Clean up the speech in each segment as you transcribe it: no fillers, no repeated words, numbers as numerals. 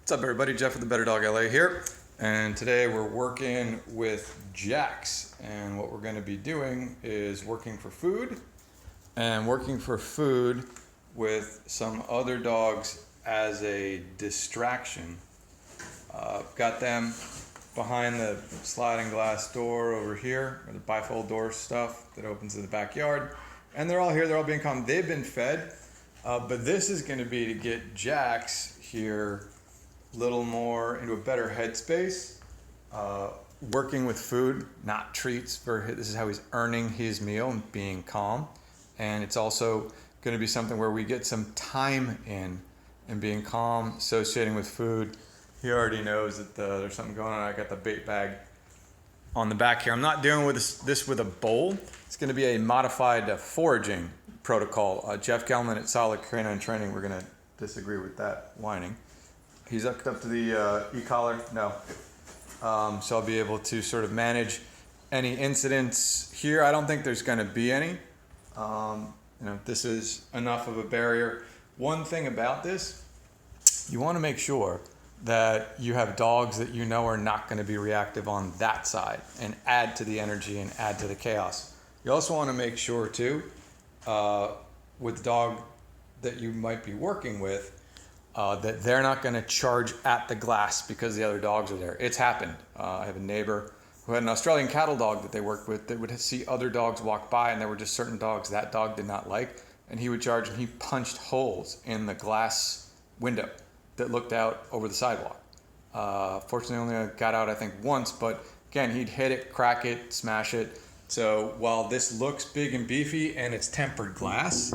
What's up, everybody? Jeff with the Better Dog LA here, and today we're working with Jax, and what we're going to be doing is working for food with some other dogs as a distraction. Got them behind the sliding glass door over here, or the bifold door stuff that opens to the backyard, and they're all here. They're all being calm. They've been fed, but this is going to be to get Jax here a little more into a better headspace, working with food, not treats. This is how he's earning his meal and being calm. And it's also going to be something where we get some time in and being calm, associating with food. He already knows that there's something going on. I got the bait bag on the back here. I'm not doing this with a bowl. It's going to be a modified foraging protocol. Jeff Gellman at Solid Canine Training, we're going to disagree with that whining. He's hooked up to the e-collar? No. So I'll be able to sort of manage any incidents here. I don't think there's going to be any. This is enough of a barrier. One thing about this, you want to make sure that you have dogs that you know are not going to be reactive on that side and add to the energy and add to the chaos. You also want to make sure too, with the dog that you might be working with, that they're not going to charge at the glass because the other dogs are there. It's happened. I have a neighbor who had an Australian cattle dog that they worked with that would see other dogs walk by, and there were just certain dogs that dog did not like, and he would charge, and he punched holes in the glass window that looked out over the sidewalk. Fortunately, only got out, I think, once, but again, he'd hit it, crack it, smash it. So while this looks big and beefy and it's tempered glass,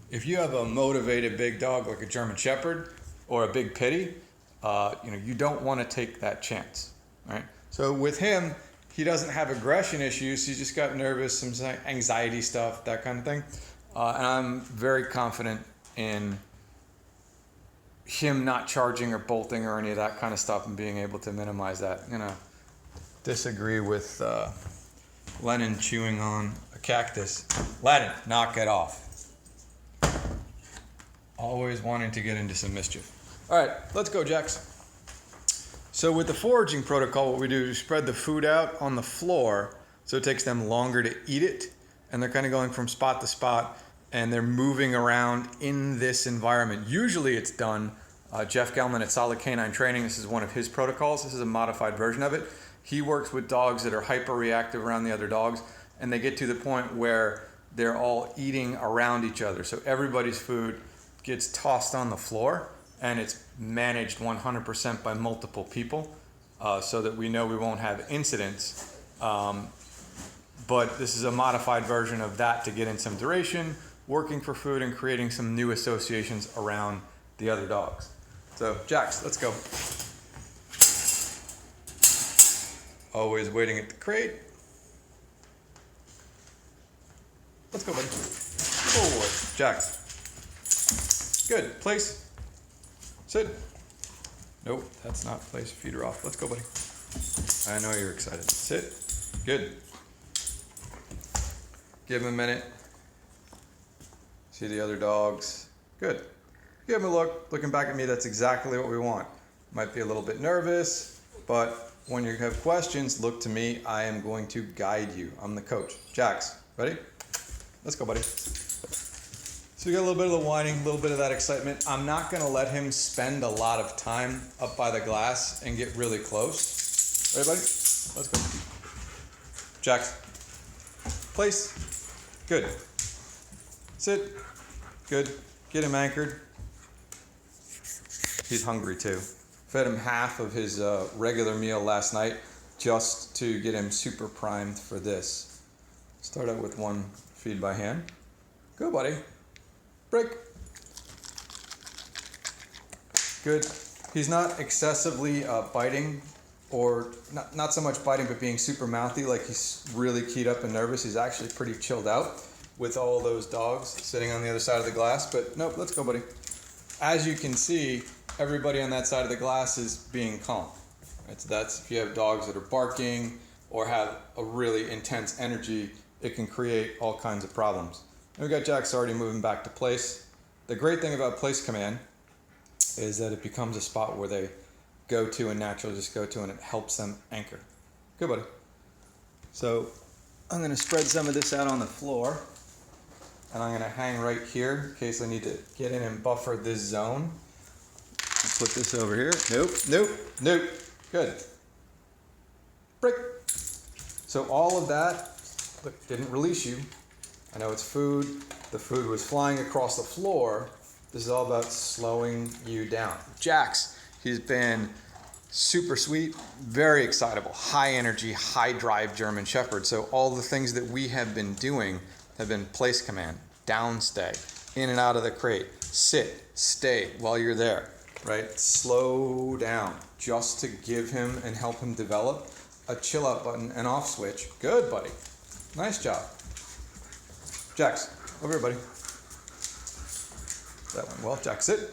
if you have a motivated big dog like a German Shepherd or a big pitty, you don't want to take that chance, right? So with him, he doesn't have aggression issues. He's just got nervous, some anxiety stuff, that kind of thing. And I'm very confident in him not charging or bolting or any of that kind of stuff and being able to minimize that. I'm gonna disagree with Lennon chewing on a cactus. Lennon, knock it off. Always wanting to get into some mischief. All right, let's go, Jax. So with the foraging protocol, what we do is we spread the food out on the floor so it takes them longer to eat it, and they're kind of going from spot to spot, and they're moving around in this environment. Usually it's done, Jeff Gellman at Solid Canine Training, this is one of his protocols. This is a modified version of it. He works with dogs that are hyper-reactive around the other dogs, and they get to the point where they're all eating around each other. So everybody's food gets tossed on the floor, and it's managed 100% by multiple people, so that we know we won't have incidents. But this is a modified version of that to get in some duration, working for food, and creating some new associations around the other dogs. So, Jax, let's go. Always waiting at the crate. Let's go, buddy. Forward. Jax. Good. Place. Sit. Nope, that's not place. Feet are off. Let's go, buddy. I know you're excited. Sit. Good. Give him a minute. See the other dogs. Good. Give him a look. Looking back at me, that's exactly what we want. Might be a little bit nervous, but when you have questions, look to me. I am going to guide you. I'm the coach. Jax, ready? Let's go, buddy. So we got a little bit of the whining, a little bit of that excitement. I'm not going to let him spend a lot of time up by the glass and get really close. Ready, buddy? Let's go. Jax. Place. Good. Sit. Good. Get him anchored. He's hungry too. Fed him half of his regular meal last night just to get him super primed for this. Start out with one feed by hand. Go, buddy. Break. Good. He's not excessively biting, or not so much biting, but being super mouthy, like he's really keyed up and nervous. He's actually pretty chilled out with all those dogs sitting on the other side of the glass. But nope, let's go, buddy. As you can see, everybody on that side of the glass is being calm. Right? So that's if you have dogs that are barking or have a really intense energy, it can create all kinds of problems. And we got Jax already moving back to place. The great thing about place command is that it becomes a spot where they go to and naturally just go to, and it helps them anchor. Good, buddy. So I'm going to spread some of this out on the floor, and I'm going to hang right here in case I need to get in and buffer this zone. Put this over here. Nope, nope, nope. Good. Break. So all of that, look, didn't release you. I know it's food. The food was flying across the floor. This is all about slowing you down. Jax, he's been super sweet, very excitable, high energy, high drive German Shepherd. So all the things that we have been doing have been place command, down stay, in and out of the crate, sit, stay while you're there, right? Slow down just to give him and help him develop a chill out button and off switch. Good, buddy. Nice job. Jax, over here, buddy. That went well. Jax, sit.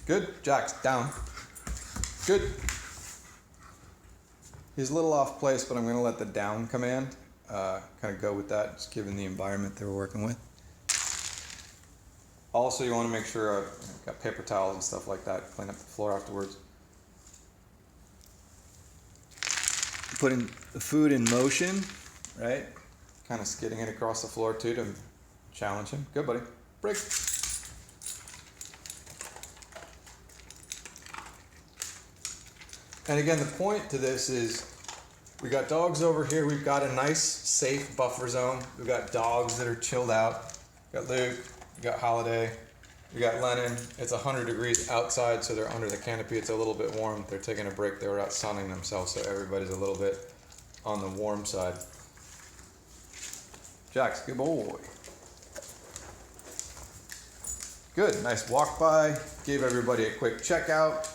Good. Jax, down. Good. He's a little off place, but I'm going to let the down command kind of go with that, just given the environment that we're working with. Also, you want to make sure I've got paper towels and stuff like that, clean up the floor afterwards. Putting the food in motion, right? Kind of skidding it across the floor too to challenge him. Good, buddy. Break. And again, the point to this is we got dogs over here. We've got a nice, safe buffer zone. We've got dogs that are chilled out. We got Luke, we got Holiday, we got Lennon. It's 100 degrees outside, so they're under the canopy. It's a little bit warm. They're taking a break. They were out sunning themselves, so everybody's a little bit on the warm side. Jax, good boy. Good, nice walk by. Gave everybody a quick checkout.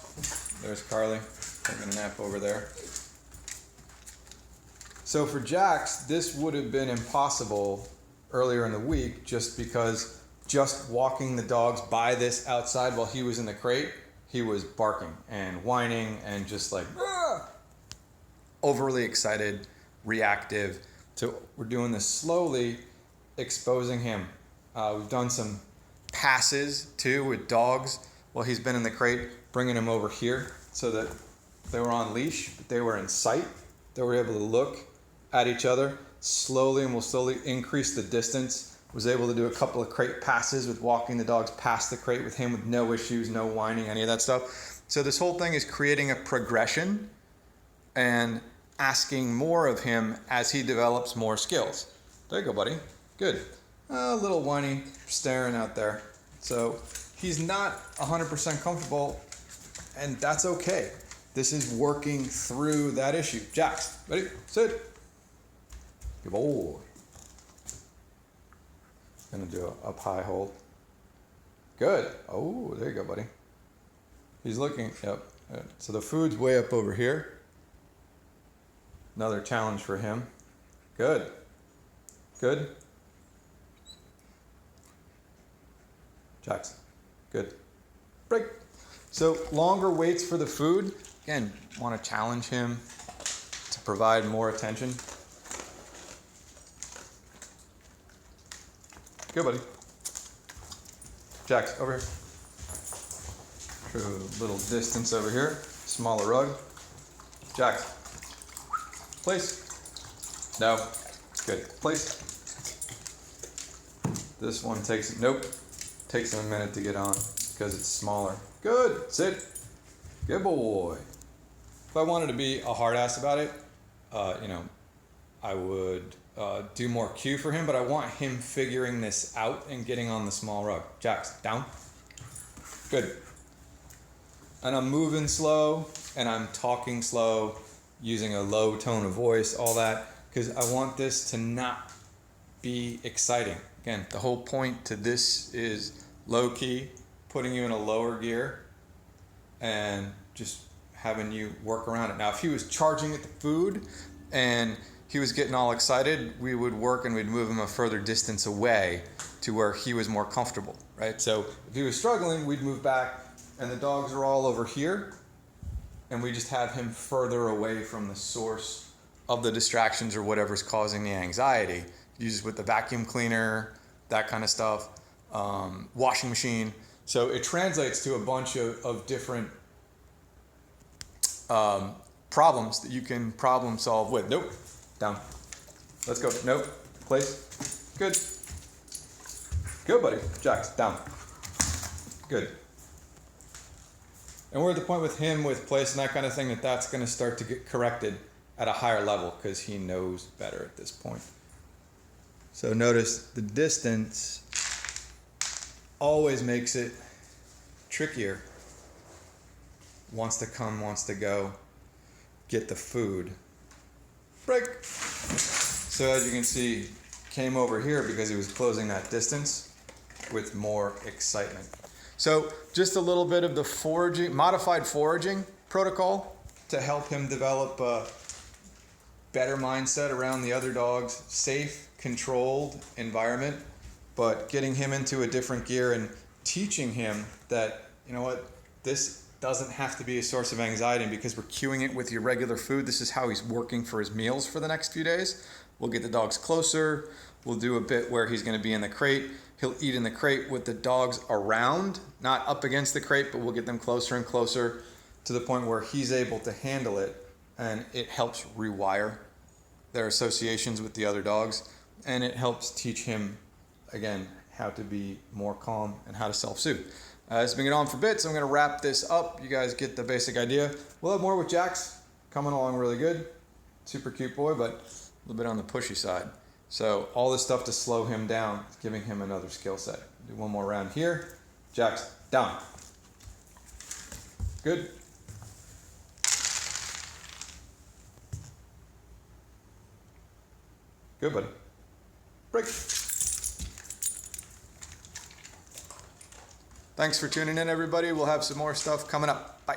There's Carly. Taking a nap over there. So for Jax, this would have been impossible earlier in the week just because just walking the dogs by this outside while he was in the crate, he was barking and whining and just like overly excited, reactive. So we're doing this slowly, exposing him. We've done some passes too with dogs while he's been in the crate, bringing him over here so that they were on leash, but they were in sight. They were able to look at each other slowly, and we'll slowly increase the distance. Was able to do a couple of crate passes with walking the dogs past the crate with him with no issues, no whining, any of that stuff. So this whole thing is creating a progression and asking more of him as he develops more skills. There you go, buddy. Good. A little whiny, staring out there. So he's not 100% comfortable, and that's okay. This is working through that issue. Jax, ready? Sit. Good boy. Gonna do a up high hold. Good. Oh, there you go, buddy. He's looking, yep. So the food's way up over here. Another challenge for him. Good. Good. Jax. Good. Break. So longer waits for the food. Again, want to challenge him to provide more attention. Good, buddy. Jax, over here. True little distance over here. Smaller rug. Jax. Place. No. Good. Place. This one takes, nope. Takes him a minute to get on because it's smaller. Good. Sit. Good boy. If I wanted to be a hard ass about it, I would do more cue for him, but I want him figuring this out and getting on the small rug. Jax, down. Good. And I'm moving slow, and I'm talking slow, using a low tone of voice, all that, because I want this to not be exciting. Again, the whole point to this is low key, putting you in a lower gear, and just having you work around it. Now, if he was charging at the food and he was getting all excited, we would work and we'd move him a further distance away to where he was more comfortable, right? So if he was struggling, we'd move back, and the dogs are all over here, and we just have him further away from the source of the distractions or whatever's causing the anxiety. Use with the vacuum cleaner, that kind of stuff, washing machine. So it translates to a bunch of different problems that you can problem solve with. Nope. Down. Let's go. Nope. Place. Good. Good, buddy. Jax, down. Good. And we're at the point with him, with place and that kind of thing, that's going to start to get corrected at a higher level because he knows better at this point. So notice the distance always makes it trickier. Wants to come, wants to go, get the food. Break. So as you can see, came over here because he was closing that distance with more excitement. So just a little bit of the foraging, modified foraging protocol to help him develop a better mindset around the other dogs, safe, controlled environment, but getting him into a different gear and teaching him that, you know what, this doesn't have to be a source of anxiety, and because we're cueing it with your regular food, this is how he's working for his meals for the next few days. We'll get the dogs closer. We'll do a bit where he's going to be in the crate. He'll eat in the crate with the dogs around, not up against the crate, but we'll get them closer and closer to the point where he's able to handle it, and it helps rewire their associations with the other dogs, and it helps teach him, again, how to be more calm and how to self-soothe. It's been going on for bits. I'm going to wrap this up. You guys get the basic idea. We'll have more with Jax. Coming along really good. Super cute boy, but a little bit on the pushy side. So all this stuff to slow him down, giving him another skill set. Do one more round here. Jax, down. Good. Good, buddy. Break. Thanks for tuning in, everybody. We'll have some more stuff coming up. Bye.